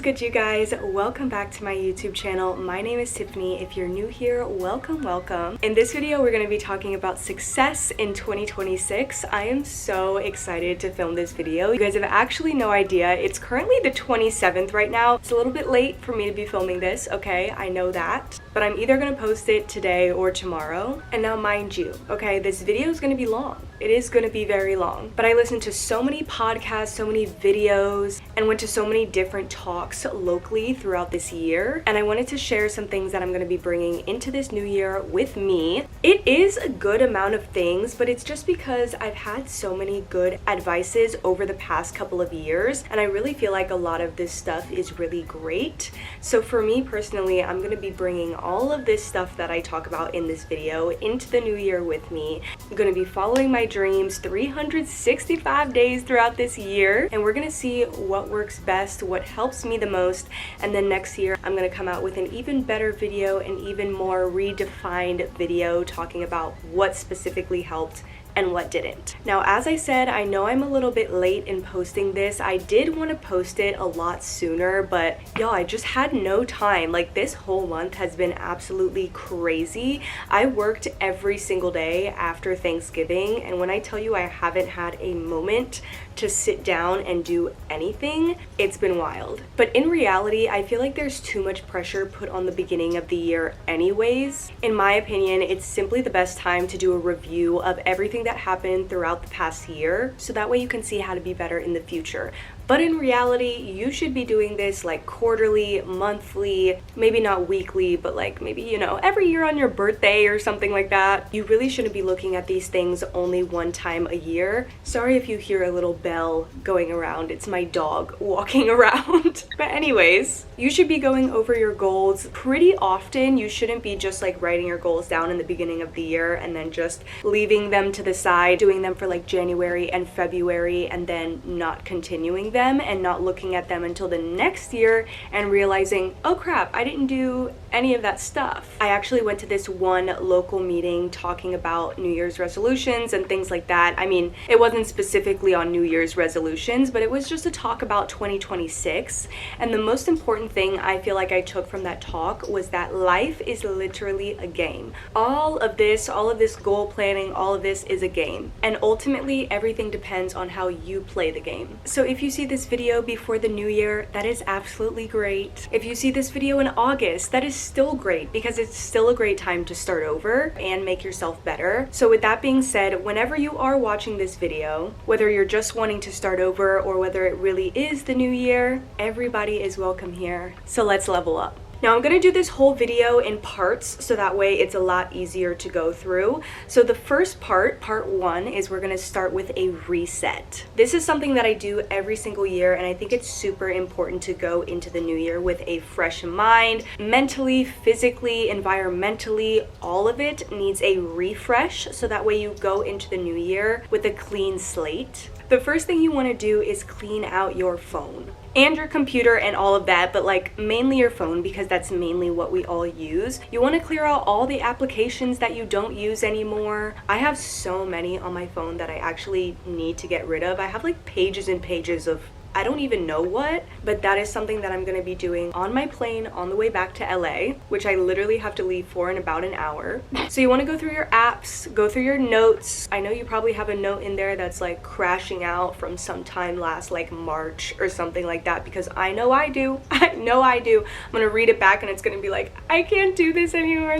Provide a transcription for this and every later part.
is good, you guys? Welcome back to my YouTube channel. My name is Tiffany. If you're new here, welcome, welcome. In this video, we're going to be talking about success in 2026. I am so excited to film this video. You guys have actually no idea. It's currently the 27th right now. It's a little bit late for me to be filming this, okay? I know that. But I'm either going to post it today or tomorrow. And now mind you, okay, this video is going to be long. It is going to be very long. But I listened to so many podcasts, so many videos, and went to so many different talks locally throughout this year. And I wanted to share some things that I'm going to be bringing into this new year with me. It is a good amount of things, but it's just because I've had so many good advices over the past couple of years. And I really feel like a lot of this stuff is really great. So for me personally, I'm going to be bringing all of this stuff that I talk about in this video into the new year with me. I'm going to be following my dreams 365 days throughout this year, and we're going to see what works best, what helps me the most, and then next year I'm going to come out with an even better video, an even more redefined video talking about what specifically helped and what didn't. Now, as I said, I know I'm a little bit late in posting this. I did want to post it a lot sooner, but y'all, I just had no time. Like, this whole month has been absolutely crazy. I worked every single day after Thanksgiving, and when I tell you I haven't had a moment to sit down and do anything, it's been wild. But in reality, I feel like there's too much pressure put on the beginning of the year anyways. In my opinion, it's simply the best time to do a review of everything that happened throughout the past year, so that way you can see how to be better in the future. But in reality, you should be doing this like quarterly, monthly, maybe not weekly, but like maybe, you know, every year on your birthday or something like that. You really shouldn't be looking at these things only one time a year. Sorry if you hear a little bell going around. It's my dog walking around. But anyways, you should be going over your goals pretty often. You shouldn't be just like writing your goals down in the beginning of the year and then just leaving them to the side, doing them for like January and February and then not continuing them and not looking at them until the next year and realizing, oh crap, I didn't do any of that stuff. I actually went to this one local meeting talking about New Year's resolutions and things like that. I mean, it wasn't specifically on New Year's resolutions, but it was just a talk about 2026. And the most important thing I feel like I took from that talk was that life is literally a game. All of this goal planning, all of this is a game. And ultimately, everything depends on how you play the game. So if you see this video before the new year, that is absolutely great. If you see this video in August, that is still great because it's still a great time to start over and make yourself better. So with that being said, whenever you are watching this video, whether you're just wanting to start over or whether it really is the new year, everybody is welcome here. So let's level up. Now I'm going to do this whole video in parts so that way it's a lot easier to go through. So the first part one, is we're going to start with a reset. This is something that I do every single year, and I think it's super important to go into the new year with a fresh mind, mentally, physically, environmentally. All of it needs a refresh so that way you go into the new year with a clean slate. The first thing you want to do is clean out your phone and your computer and all of that, but like mainly your phone because that's mainly what we all use. You want to clear out all the applications that you don't use anymore. I have so many on my phone that I actually need to get rid of. I have like pages and pages of I don't even know what, but that is something that I'm going to be doing on my plane on the way back to LA, which I literally have to leave for in about an hour. So you want to go through your apps, go through your notes. I know you probably have a note in there that's like crashing out from sometime last like March or something like that, because I know I do. I know I do. I'm going to read it back and it's going to be like, I can't do this anymore.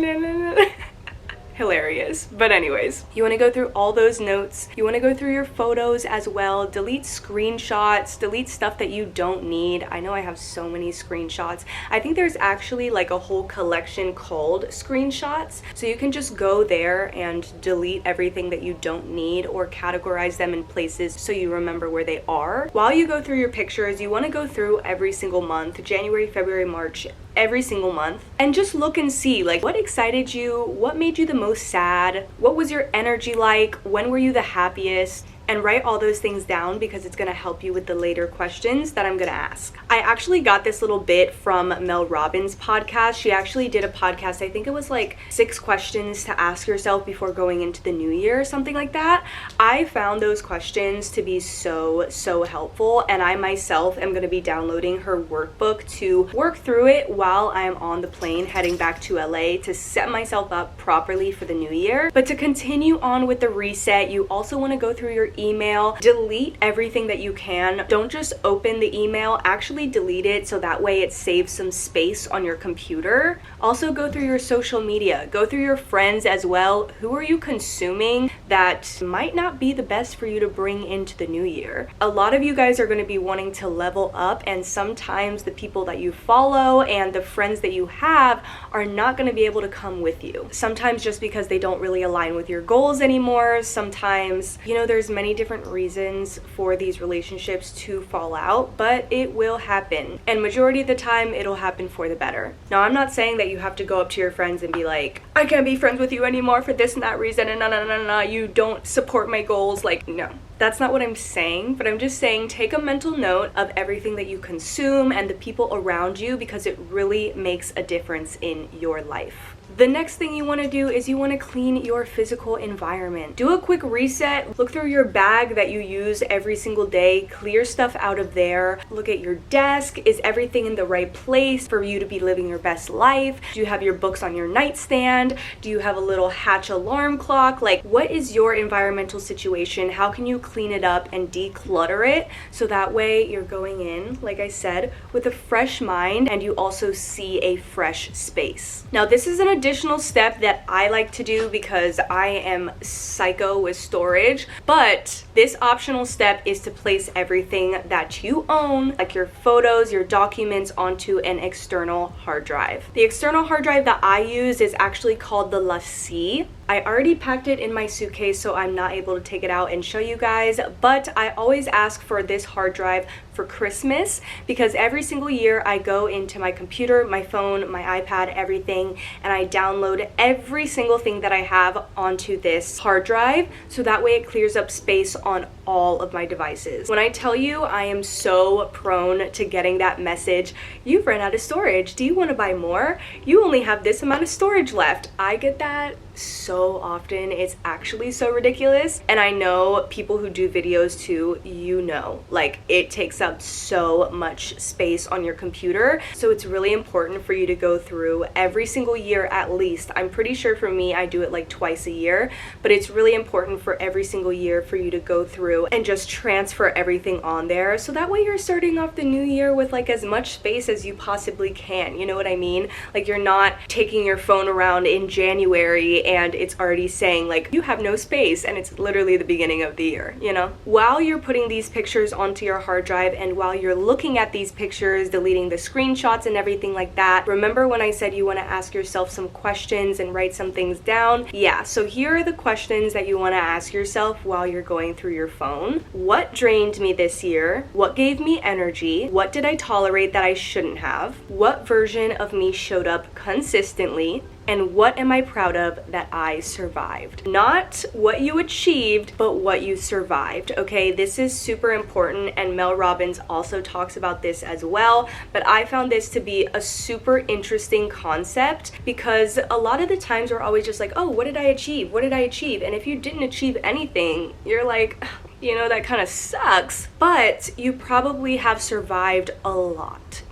Hilarious. But anyways, you want to go through all those notes. You want to go through your photos as well. Delete screenshots, delete stuff that you don't need. I know I have so many screenshots. I think there's actually like a whole collection called screenshots. So you can just go there and delete everything that you don't need or categorize them in places so you remember where they are. While you go through your pictures, you want to go through every single month, January, February, March, every single month, and just look and see like what excited you, what made you the most sad, what was your energy like, when were you the happiest, and write all those things down because it's gonna help you with the later questions that I'm gonna ask. I actually got this little bit from Mel Robbins' podcast. She actually did a podcast, I think it was like 6 questions to ask yourself before going into the new year, something like that. I found those questions to be so helpful, and I myself am gonna be downloading her workbook to work through it while I'm on the plane heading back to LA to set myself up properly for the new year. But to continue on with the reset, you also want to go through your email, delete everything that you can. Don't just open the email, actually delete it so that way it saves some space on your computer. Also go through your social media, go through your friends as well. Who are you consuming that might not be the best for you to bring into the new year? A lot of you guys are going to be wanting to level up, and sometimes the people that you follow and the friends that you have are not going to be able to come with you. Sometimes just because they don't really align with your goals anymore. Sometimes, there's many different reasons for these relationships to fall out, but it will happen. And majority of the time, it'll happen for the better. Now, I'm not saying that you have to go up to your friends and be like, I can't be friends with you anymore for this and that reason, and no, you don't support my goals. Like, no. That's not what I'm saying, but I'm just saying take a mental note of everything that you consume and the people around you because it really makes a difference in your life. The next thing you want to do is you want to clean your physical environment. Do a quick reset. Look through your bag that you use every single day. Clear stuff out of there. Look at your desk. Is everything in the right place for you to be living your best life? Do you have your books on your nightstand? Do you have a little Hatch alarm clock? Like, what is your environmental situation? How can you clean it up and declutter it so that way you're going in, like I said, with a fresh mind and you also see a fresh space. Now, this is an additional step that I like to do because I am psycho with storage, but this optional step is to place everything that you own, like your photos, your documents, onto an external hard drive. The external hard drive that I use is actually called the Lassie. I already packed it in my suitcase, so I'm not able to take it out and show you guys, but I always ask for this hard drive for Christmas because every single year I go into my computer, my phone, my iPad, everything, and I download every single thing that I have onto this hard drive so that way it clears up space on all of my devices. When I tell you I am so prone to getting that message, you've run out of storage, do you want to buy more? You only have this amount of storage left. I get that so often. It's actually so ridiculous, and I know people who do videos too, like it takes up so much space on your computer, so it's really important for you to go through every single year at least. I'm pretty sure for me I do it like twice a year, but it's really important for every single year for you to go through and just transfer everything on there so that way you're starting off the new year with like as much space as you possibly can. You know what I mean? Like you're not taking your phone around in January and it's already saying like you have no space and it's literally the beginning of the year, While you're putting these pictures onto your hard drive and while you're looking at these pictures, deleting the screenshots and everything like that, remember when I said you want to ask yourself some questions and write some things down? Yeah, so here are the questions that you want to ask yourself while you're going through your phone. What drained me this year? What gave me energy? What did I tolerate that I shouldn't have? What version of me showed up consistently? And what am I proud of that I survived? Not what you achieved, but what you survived, okay? This is super important, and Mel Robbins also talks about this as well, but I found this to be a super interesting concept because a lot of the times we're always just like, oh, what did I achieve? What did I achieve? And if you didn't achieve anything, you're like, that kind of sucks, but you probably have survived a lot,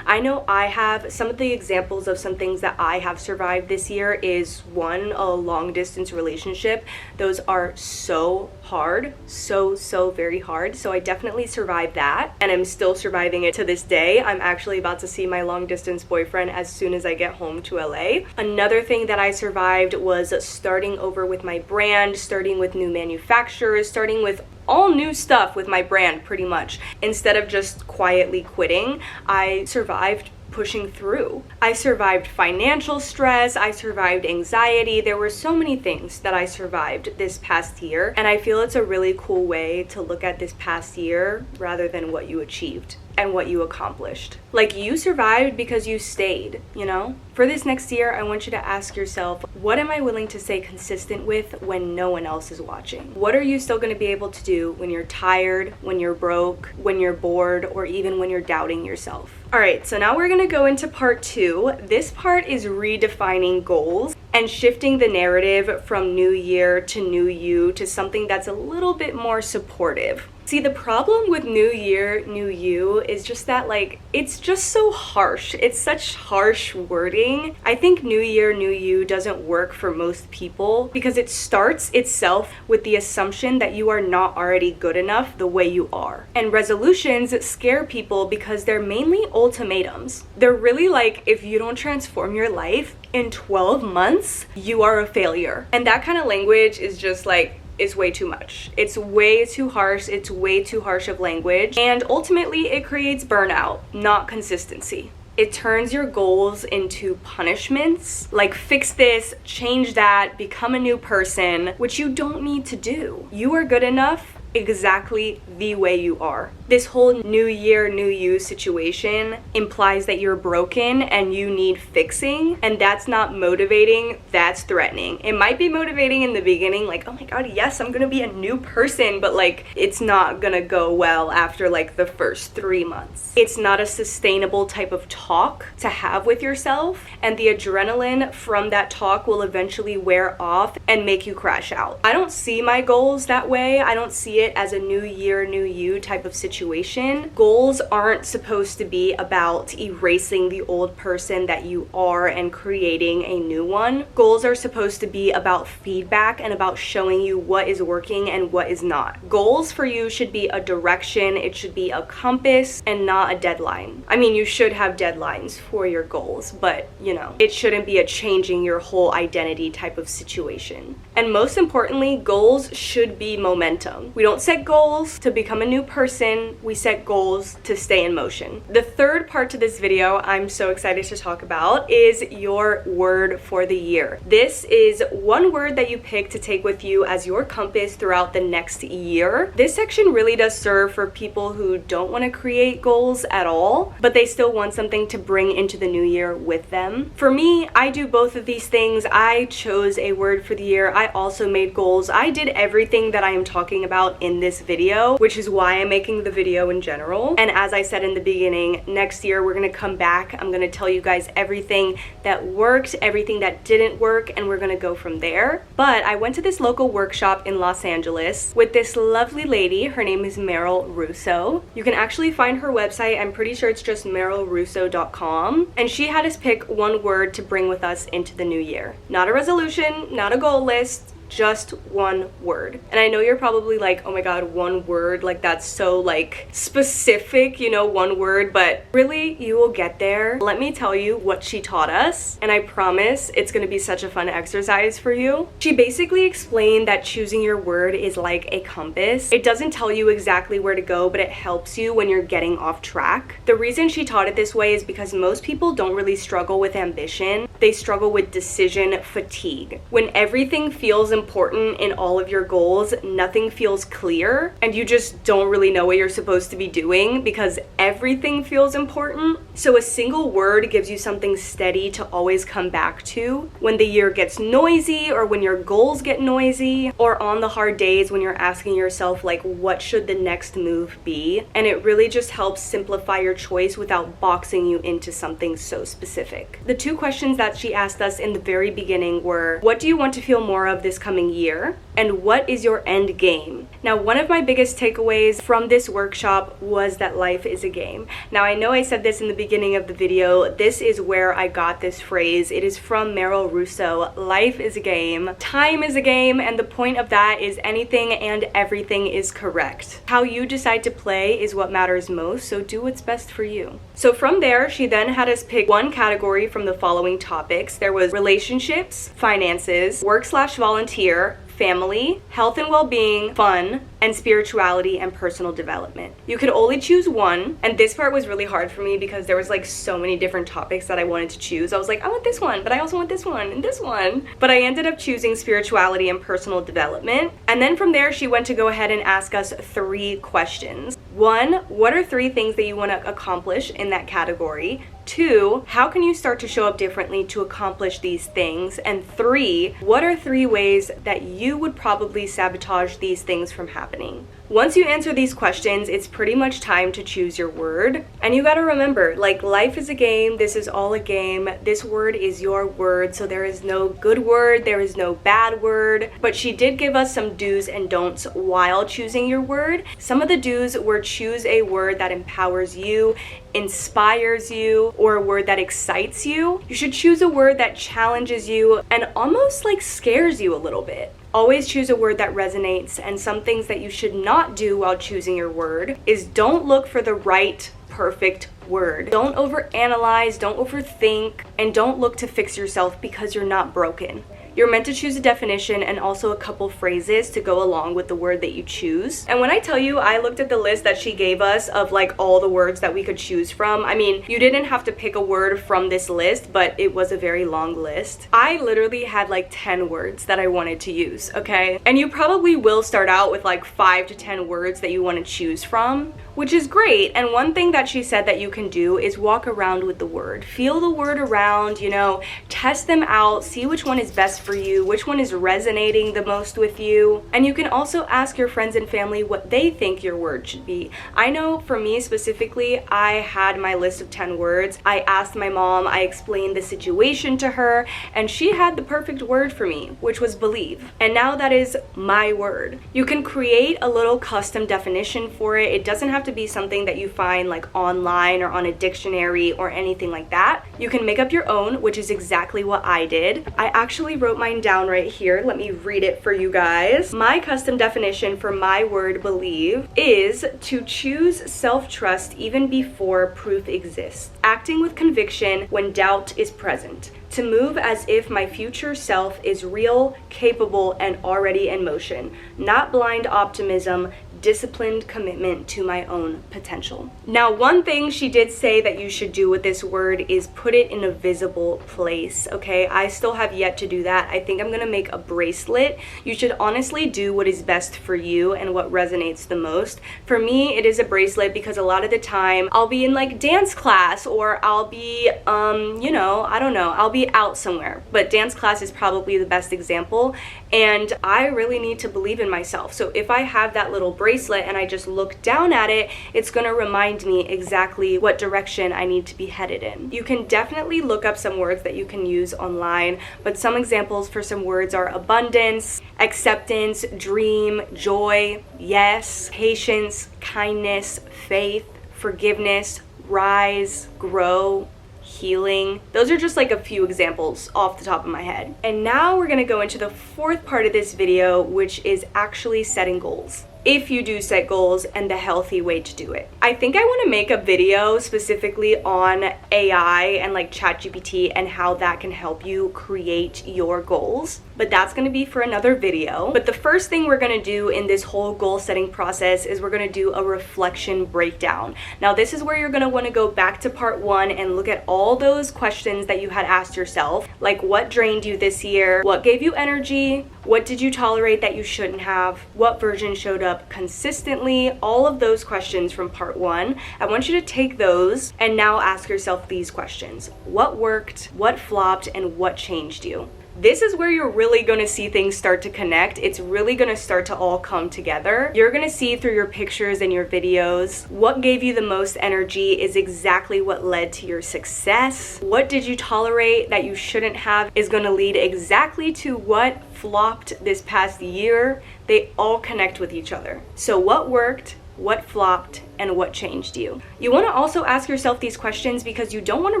I know I have. Some of the examples of some things that I have survived this year is one, a long distance relationship. Those are so hard, so very hard. So I definitely survived that, and I'm still surviving it to this day. I'm actually about to see my long distance boyfriend as soon as I get home to LA. Another thing that I survived was starting over with my brand, starting with new manufacturers, starting with all new stuff with my brand pretty much. Instead of just quietly quitting, I survived pushing through. I survived financial stress, I survived anxiety. There were so many things that I survived this past year, and I feel it's a really cool way to look at this past year rather than what you achieved. and what you accomplished. Like, you survived because you stayed, you know? For this next year, I want you to ask yourself, what am I willing to stay consistent with when no one else is watching? What are you still going to be able to do when you're tired, when you're broke, when you're bored, or even when you're doubting yourself? All right, so now we're going to go into part 2. This part is redefining goals and shifting the narrative from new year to new you to something that's a little bit more supportive. See, the problem with new year, new you is just that, like, it's just so harsh. It's such harsh wording. I think new year, new you doesn't work for most people because it starts itself with the assumption that you are not already good enough the way you are. And resolutions scare people because they're mainly ultimatums. They're really like, if you don't transform your life in 12 months, you are a failure. And that kind of language is just like, is way too much. It's way too harsh. It's way too harsh of language. And ultimately, it creates burnout, not consistency. It turns your goals into punishments, like fix this, change that, become a new person, which you don't need to do. You are good enough exactly the way you are. This whole new year, new you situation implies that you're broken and you need fixing, and that's not motivating, that's threatening. It might be motivating in the beginning, like, oh my god, yes, I'm gonna be a new person, but like, it's not gonna go well after like the first 3 months. It's not a sustainable type of talk to have with yourself, and the adrenaline from that talk will eventually wear off and make you crash out. I don't see my goals that way. I don't see it as a new year, new you type of situation. Goals aren't supposed to be about erasing the old person that you are and creating a new one. Goals are supposed to be about feedback and about showing you what is working and what is not. Goals for you should be a direction, it should be a compass and not a deadline. I mean, you should have deadlines for your goals, but you know, it shouldn't be a changing your whole identity type of situation. And most importantly, goals should be momentum. We don't set goals to become a new person, we set goals to stay in motion. The third part to this video I'm so excited to talk about is your word for the year. This is one word that you pick to take with you as your compass throughout the next year. This section really does serve for people who don't want to create goals at all, but they still want something to bring into the new year with them. For me, I do both of these things. I chose a word for the year. I also made goals. I did everything that I am talking about in this video, which is why I'm making the video in general. And as I said in the beginning, next year we're gonna come back. I'm gonna tell you guys everything that worked, everything that didn't work, and we're gonna go from there. But I went to this local workshop in Los Angeles with this lovely lady. Her name is Meryl Russo. You can actually find her website. I'm pretty sure it's just merylrusso.com. And she had us pick one word to bring with us into the new year. Not a resolution, not a goal list, just one word. And I know you're probably like, oh my god, one word, like that's so like specific, you know, one word, but really you will get there. Let me tell you what she taught us, and I promise it's gonna be such a fun exercise for you. She basically explained that choosing your word is like a compass. It doesn't tell you exactly where to go, but it helps you when you're getting off track. The reason she taught it this way is because most people don't really struggle with ambition. They struggle with decision fatigue. When everything feels important in all of your goals, nothing feels clear, and you just don't really know what you're supposed to be doing because everything feels important. So a single word gives you something steady to always come back to when the year gets noisy, or when your goals get noisy, or on the hard days when you're asking yourself like, what should the next move be? And it really just helps simplify your choice without boxing you into something so specific. The two questions that she asked us in the very beginning were, what do you want to feel more of this coming year? And what is your end game? Now, one of my biggest takeaways from this workshop was that life is a game. Now, I know I said this in the beginning of the video. This is where I got this phrase. It is from Meryl Russo. Life is a game. Time is a game. And the point of that is anything and everything is correct. How you decide to play is what matters most. So do what's best for you. So from there, she then had us pick one category from the following topics. There was relationships, finances, work/volunteer, family, health and well-being, fun, and spirituality and personal development. You could only choose one, and this part was really hard for me because there was like so many different topics that I wanted to choose. I was like, I want this one, but I also want this one and this one. But I ended up choosing spirituality and personal development. And then from there, she went to go ahead and ask us 3 questions. 1, what are 3 things that you want to accomplish in that category? 2, how can you start to show up differently to accomplish these things? And 3, what are 3 ways that you would probably sabotage these things from happening? Once you answer these questions, it's pretty much time to choose your word. And you gotta remember, like, life is a game, this is all a game, this word is your word, so there is no good word, there is no bad word. But she did give us some do's and don'ts while choosing your word. Some of the do's were choose a word that empowers you, inspires you, or a word that excites you. You should choose a word that challenges you and almost like scares you a little bit. Always choose a word that resonates. And some things that you should not do while choosing your word is don't look for the right, perfect word. Don't overanalyze, don't overthink, and don't look to fix yourself because you're not broken. You're meant to choose a definition and also a couple phrases to go along with the word that you choose. And when I tell you, I looked at the list that she gave us of like all the words that we could choose from. I mean, you didn't have to pick a word from this list, but it was a very long list. I literally had like 10 words that I wanted to use, okay? And you probably will start out with like 5 to 10 words that you want to choose from, which is great. And one thing that she said that you can do is walk around with the word. Feel the word around, you know, test them out, see which one is best for you, which one is resonating the most with you. And you can also ask your friends and family what they think your word should be. I know for me specifically, I had my list of 10 words. I asked my mom, I explained the situation to her, and she had the perfect word for me, which was believe. And now that is my word. You can create a little custom definition for it. It doesn't have to be something that you find like online or on a dictionary or anything like that. You can make up your own, which is exactly what I did. I actually wrote mine down right here. Let me read it for you guys. My custom definition for my word believe is to choose self-trust even before proof exists, acting with conviction when doubt is present, to move as if my future self is real, capable, and already in motion, not blind optimism, disciplined commitment to my own potential. Now, one thing she did say that you should do with this word is put it in a visible place, okay? I still have yet to do that. I think I'm gonna make a bracelet. You should honestly do what is best for you and what resonates the most. For me, it is a bracelet because a lot of the time I'll be in like dance class or I'll be, you know, I don't know, I'll be out somewhere. But dance class is probably the best example. And I really need to believe in myself. So if I have that little bracelet and I just look down at it, it's gonna remind me exactly what direction I need to be headed in. You can definitely look up some words that you can use online, but some examples for some words are abundance, acceptance, dream, joy, yes, patience, kindness, faith, forgiveness, rise, grow, healing. Those are just like a few examples off the top of my head. And now we're gonna go into the 4th part of this video, which is actually setting goals. If you do set goals and the healthy way to do it. I think I want to make a video specifically on AI and like ChatGPT and how that can help you create your goals, but that's going to be for another video. But the first thing we're going to do in this whole goal setting process is we're going to do a reflection breakdown. Now, this is where you're going to want to go back to part 1 and look at all those questions that you had asked yourself, like what drained you this year, what gave you energy, what did you tolerate that you shouldn't have, what version showed up consistently, all of those questions from part 1. I want you to take those and now ask yourself these questions. What worked, what flopped, and what changed you? This is where you're really going to see things start to connect. It's really going to start to all come together. You're going to see through your pictures and your videos what gave you the most energy is exactly what led to your success. What did you tolerate that you shouldn't have is going to lead exactly to what flopped this past year. They all connect with each other. So what worked, what flopped, and what changed you? You want to also ask yourself these questions because you don't want to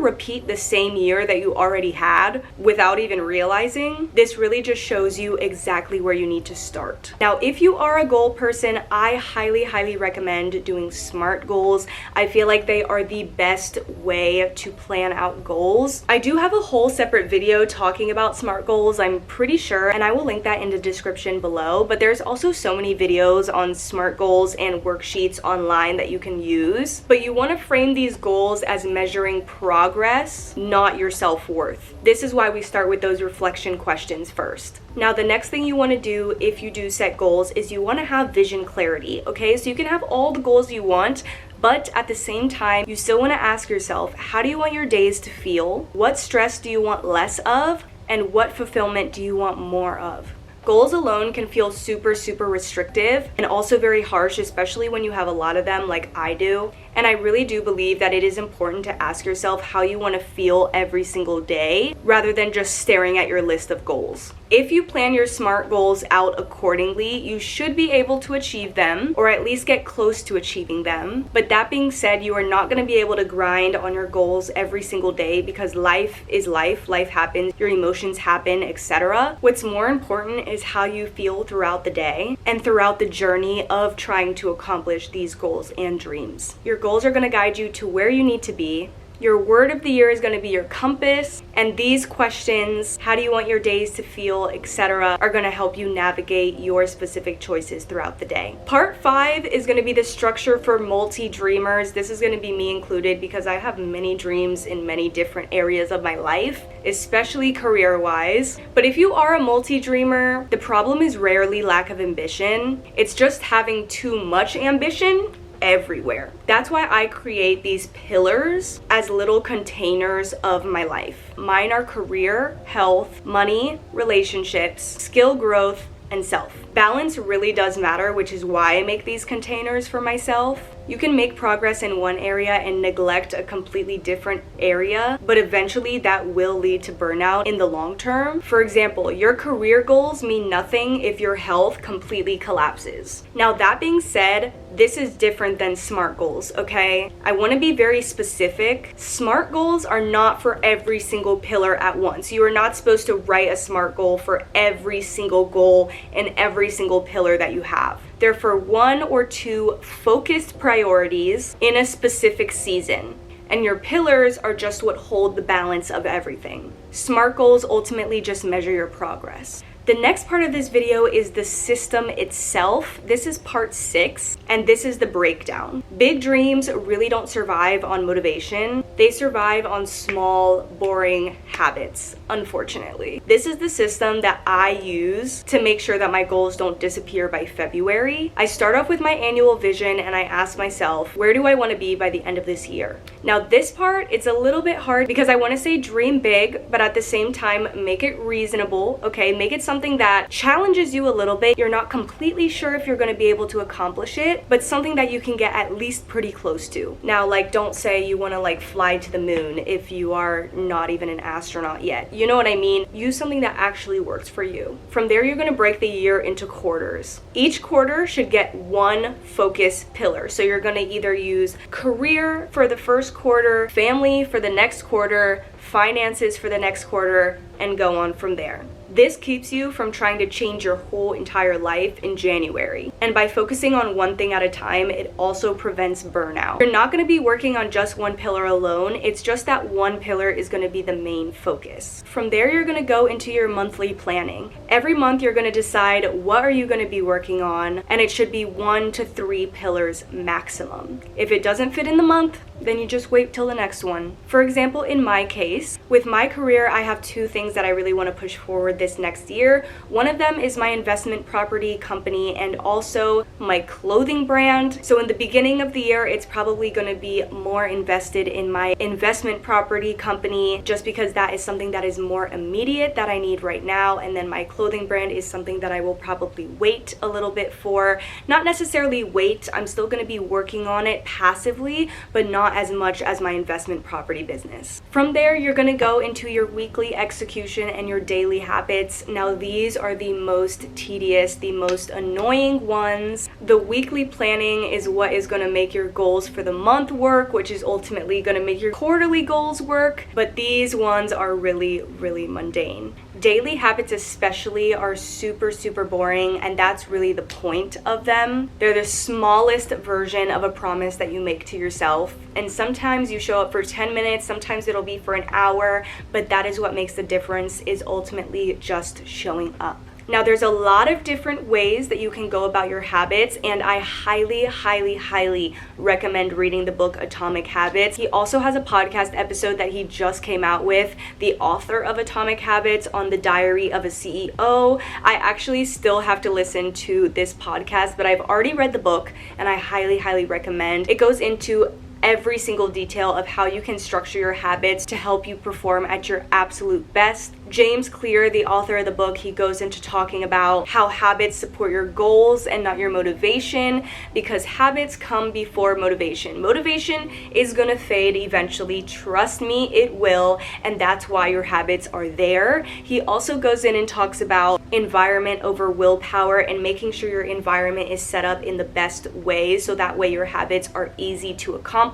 repeat the same year that you already had without even realizing. This really just shows you exactly where you need to start. Now, if you are a goal person, I highly recommend doing SMART goals. I feel like they are the best way to plan out goals. I do have a whole separate video talking about SMART goals, I'm pretty sure, and I will link that in the description below, but there's also so many videos on SMART goals and worksheets online that that you can use, but you want to frame these goals as measuring progress, not your self-worth. This is why we start with those reflection questions first. Now, the next thing you want to do if you do set goals is you want to have vision clarity, okay? So you can have all the goals you want, but at the same time, you still want to ask yourself, how do you want your days to feel? What stress do you want less of? And what fulfillment do you want more of? Goals alone can feel super restrictive and also very harsh, especially when you have a lot of them like I do. And I really do believe that it is important to ask yourself how you want to feel every single day rather than just staring at your list of goals. If you plan your SMART goals out accordingly, you should be able to achieve them or at least get close to achieving them. But that being said, you are not going to be able to grind on your goals every single day because life is life happens, your emotions happen, etc. What's more important is how you feel throughout the day and throughout the journey of trying to accomplish these goals and dreams. Your goals are going to guide you to where you need to be. Your word of the year is going to be your compass, and these questions, how do you want your days to feel, etc., are going to help you navigate your specific choices throughout the day. Part 5 is going to be the structure for multi-dreamers. This is going to be me included because I have many dreams in many different areas of my life, especially career-wise. But if you are a multi-dreamer, the problem is rarely lack of ambition. It's just having too much ambition everywhere. That's why I create these pillars as little containers of my life. Mine are career, health, money, relationships, skill growth, and self. Balance really does matter, which is why I make these containers for myself. You can make progress in one area and neglect a completely different area, but eventually that will lead to burnout in the long term. For example, your career goals mean nothing if your health completely collapses. Now, that being said, this is different than SMART goals, okay? I want to be very specific. SMART goals are not for every single pillar at once. You are not supposed to write a SMART goal for every single goal and every single pillar that you have. They're for 1 or 2 focused priorities in a specific season. And your pillars are just what hold the balance of everything. SMART goals ultimately just measure your progress. The next part of this video is the system itself. This is part 6, and this is the breakdown. Big dreams really don't survive on motivation. They survive on small, boring habits, unfortunately. This is the system that I use to make sure that my goals don't disappear by February. I start off with my annual vision and I ask myself, where do I want to be by the end of this year? Now, this part, it's a little bit hard because I want to say dream big, but at the same time, make it reasonable, okay? Make it something that challenges you a little bit. You're not completely sure if you're going to be able to accomplish it, but something that you can get at least pretty close to. Now, like, don't say you want to like fly to the moon if you are not even an astronaut yet. You know what I mean? Use something that actually works for you. From there, you're going to break the year into quarters. Each quarter should get one focus pillar. So you're going to either use career for the first quarter, family for the next quarter, finances for the next quarter, and go on from there. This keeps you from trying to change your whole entire life in January. And by focusing on one thing at a time, it also prevents burnout. You're not going to be working on just one pillar alone. It's just that one pillar is going to be the main focus. From there, you're going to go into your monthly planning. Every month, you're going to decide what are you going to be working on, and it should be 1 to 3 pillars maximum. If it doesn't fit in the month, then you just wait till the next one. For example, in my case, with my career, I have 2 things that I really want to push forward this next year. One of them is my investment property company and also my clothing brand. So in the beginning of the year, it's probably going to be more invested in my investment property company just because that is something that is more immediate that I need right now. And then my clothing brand is something that I will probably wait a little bit for. Not necessarily wait, I'm still going to be working on it passively, but not as much as my investment property business. From there, you're going to go into your weekly execution and your daily habits. Now, these are the most tedious, the most annoying ones. The weekly planning is what is going to make your goals for the month work, which is ultimately going to make your quarterly goals work. But these ones are really, really mundane. Daily habits especially are super boring, and that's really the point of them. They're the smallest version of a promise that you make to yourself. And sometimes you show up for 10 minutes, sometimes it'll be for an hour, but that is what makes the difference, is ultimately just showing up. Now, there's a lot of different ways that you can go about your habits, and I highly, highly, highly recommend reading the book Atomic Habits. He also has a podcast episode that he just came out with, the author of Atomic Habits, on the Diary of a CEO. I actually still have to listen to this podcast, but I've already read the book, and I highly, highly recommend. It goes into every single detail of how you can structure your habits to help you perform at your absolute best. James Clear, the author of the book, he goes into talking about how habits support your goals and not your motivation, because habits come before motivation. Motivation is gonna fade eventually, trust me, it will, and that's why your habits are there. He also goes in and talks about environment over willpower and making sure your environment is set up in the best way so that way your habits are easy to accomplish.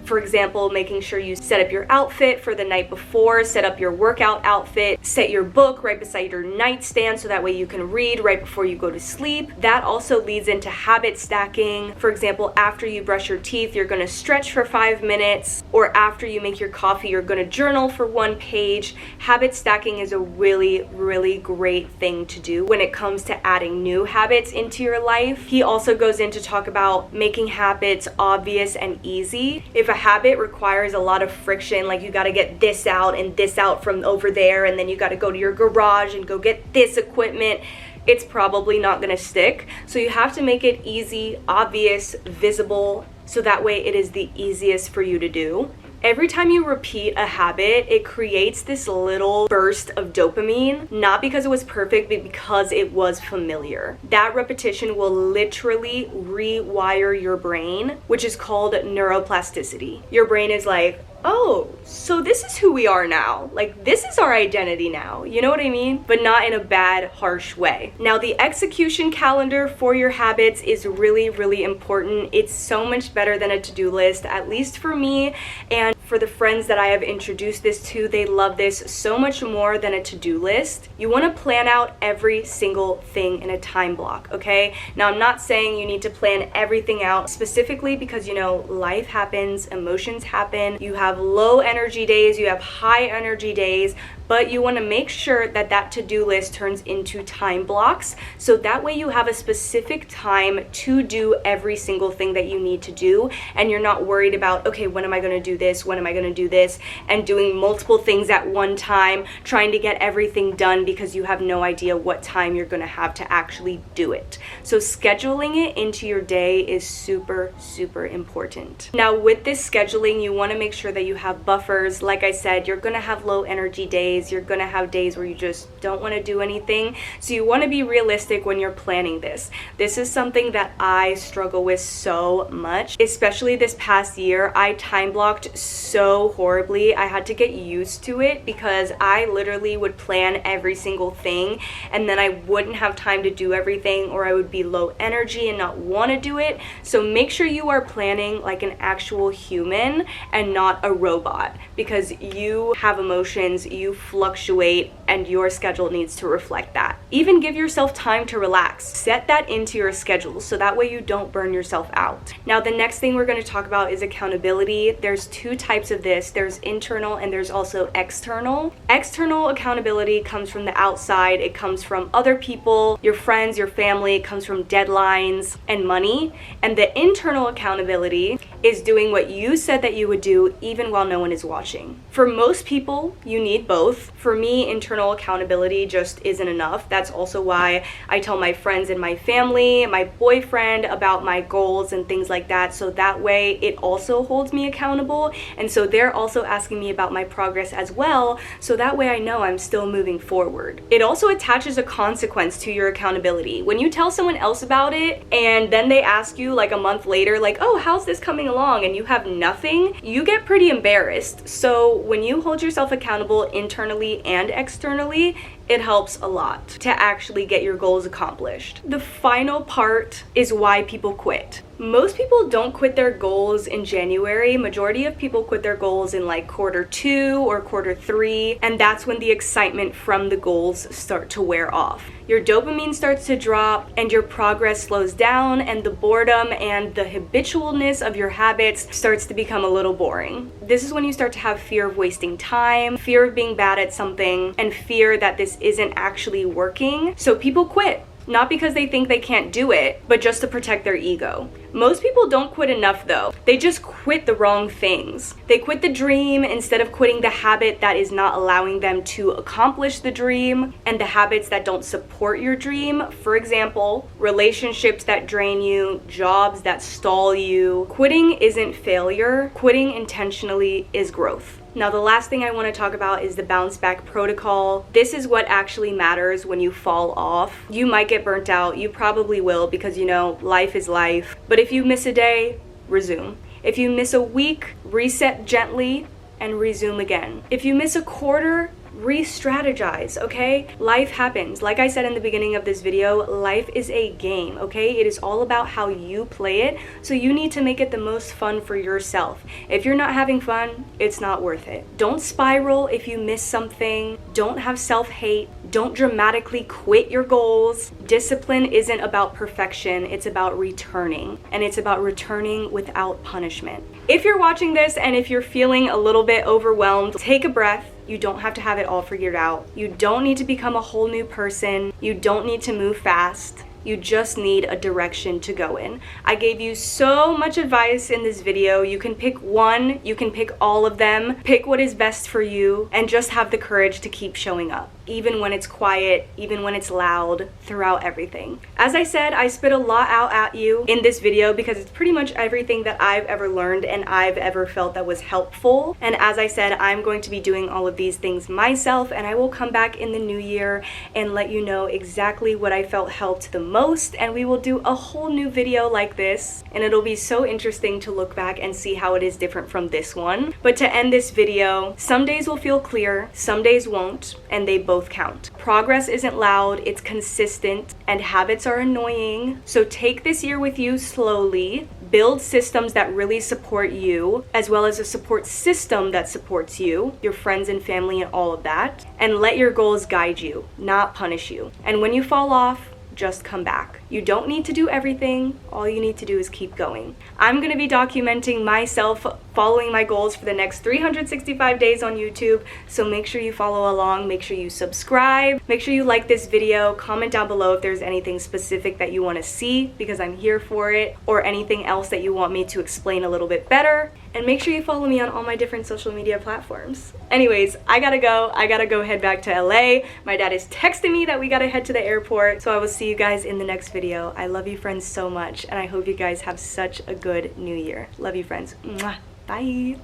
For example, making sure you set up your outfit for the night before, set up your workout outfit, set your book right beside your nightstand so that way you can read right before you go to sleep. That also leads into habit stacking. For example, after you brush your teeth, you're going to stretch for 5 minutes, or after you make your coffee, you're going to journal for 1 page. Habit stacking is a really, really great thing to do when it comes to adding new habits into your life. He also goes in to talk about making habits obvious and easy. If a habit requires a lot of friction, like you got to get this out and this out from over there, and then you got to go to your garage and go get this equipment, it's probably not going to stick. So you have to make it easy, obvious, visible, so that way it is the easiest for you to do. Every time you repeat a habit, it creates this little burst of dopamine, not because it was perfect, but because it was familiar. That repetition will literally rewire your brain, which is called neuroplasticity. Your brain is like, oh, so this is who we are now. Like, this is our identity now. You know what I mean? But not in a bad, harsh way. Now, the execution calendar for your habits is really, really important. It's so much better than a to-do list, at least for me. And for the friends that I have introduced this to, they love this so much more than a to-do list. You want to plan out every single thing in a time block, okay? Now, I'm not saying you need to plan everything out specifically because, you know, life happens, emotions happen, you have low energy days, you have high energy days, but you want to make sure that that to-do list turns into time blocks, so that way you have a specific time to do every single thing that you need to do, and you're not worried about, okay, when am I going to do this, when am I going to do this, and doing multiple things at one time, trying to get everything done because you have no idea what time you're going to have to actually do it. So scheduling it into your day is super, super important. Now, with this scheduling, you want to make sure that you have buffers. Like I said, you're going to have low energy days. You're going to have days where you just don't want to do anything. So you want to be realistic when you're planning this. This is something that I struggle with so much, especially this past year. I time blocked so horribly. I had to get used to it because I literally would plan every single thing and then I wouldn't have time to do everything, or I would be low energy and not want to do it. So make sure you are planning like an actual human and not a robot, because you have emotions, you fluctuate, and your schedule needs to reflect that. Even give yourself time to relax. Set that into your schedule so that way you don't burn yourself out. Now, the next thing we're going to talk about is accountability. There's 2 types of this. There's internal and there's also external. External accountability comes from the outside. It comes from other people, your friends, your family. It comes from deadlines and money. And the internal accountability is doing what you said that you would do even while no one is watching. For most people, you need both. For me, internal accountability just isn't enough. That's also why I tell my friends and my family, my boyfriend about my goals and things like that, so that way it also holds me accountable, and so they're also asking me about my progress as well, so that way I know I'm still moving forward. It also attaches a consequence to your accountability. When you tell someone else about it and then they ask you like a month later, like, oh, how's this coming along, and you have nothing, you get pretty embarrassed. So when you hold yourself accountable internally and externally, it helps a lot to actually get your goals accomplished. The final part is why people quit. Most people don't quit their goals in January. Majority of people quit their goals in like Q2 or Q3, and that's when the excitement from the goals start to wear off. Your dopamine starts to drop and your progress slows down, and the boredom and the habitualness of your habits starts to become a little boring. This is when you start to have fear of wasting time, fear of being bad at something, and fear that this isn't actually working. So people quit. Not because they think they can't do it, but just to protect their ego. Most people don't quit enough though. They just quit the wrong things. They quit the dream instead of quitting the habit that is not allowing them to accomplish the dream, and the habits that don't support your dream. For example, relationships that drain you, jobs that stall you. Quitting isn't failure. Quitting intentionally is growth. Now, the last thing I want to talk about is the bounce back protocol. This is what actually matters when you fall off. You might get burnt out. You probably will, because you know, life is life. But if you miss a day, resume. If you miss a week, reset gently and resume again. If you miss a quarter, re-strategize, okay? Life happens. Like I said in the beginning of this video, life is a game, okay? It is all about how you play it, so you need to make it the most fun for yourself. If you're not having fun, it's not worth it. Don't spiral if you miss something. Don't have self-hate. Don't dramatically quit your goals. Discipline isn't about perfection, it's about returning, and it's about returning without punishment. If you're watching this and if you're feeling a little bit overwhelmed, take a breath. You don't have to have it all figured out. You don't need to become a whole new person. You don't need to move fast. You just need a direction to go in. I gave you so much advice in this video. You can pick one, you can pick all of them. Pick what is best for you and just have the courage to keep showing up. Even when it's quiet, even when it's loud, throughout everything. As I said, I spit a lot out at you in this video because it's pretty much everything that I've ever learned and I've ever felt that was helpful. And as I said, I'm going to be doing all of these things myself, and I will come back in the new year and let you know exactly what I felt helped the most, and we will do a whole new video like this, and it'll be so interesting to look back and see how it is different from this one. But to end this video, some days will feel clear, some days won't, and they both count. Progress isn't loud, it's consistent, and habits are annoying. So take this year with you slowly. Build systems that really support you, as well as a support system that supports you, your friends and family and all of that. And let your goals guide you, not punish you. And when you fall off, just come back. You don't need to do everything. All you need to do is keep going. I'm going to be documenting myself following my goals for the next 365 days on YouTube. So make sure you follow along. Make sure you subscribe. Make sure you like this video. Comment down below if there's anything specific that you want to see, because I'm here for it, or anything else that you want me to explain a little bit better. And make sure you follow me on all my different social media platforms. Anyways, I gotta go head back to LA. My dad is texting me that we gotta head to the airport. So I will see you guys in the next video. I love you friends so much, and I hope you guys have such a good new year. Love you friends. Mwah. Bye.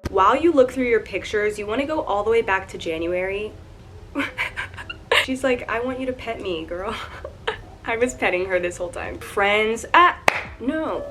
While you look through your pictures, you want to go all the way back to January. She's like, I want you to pet me, girl. I was petting her this whole time. Friends, no.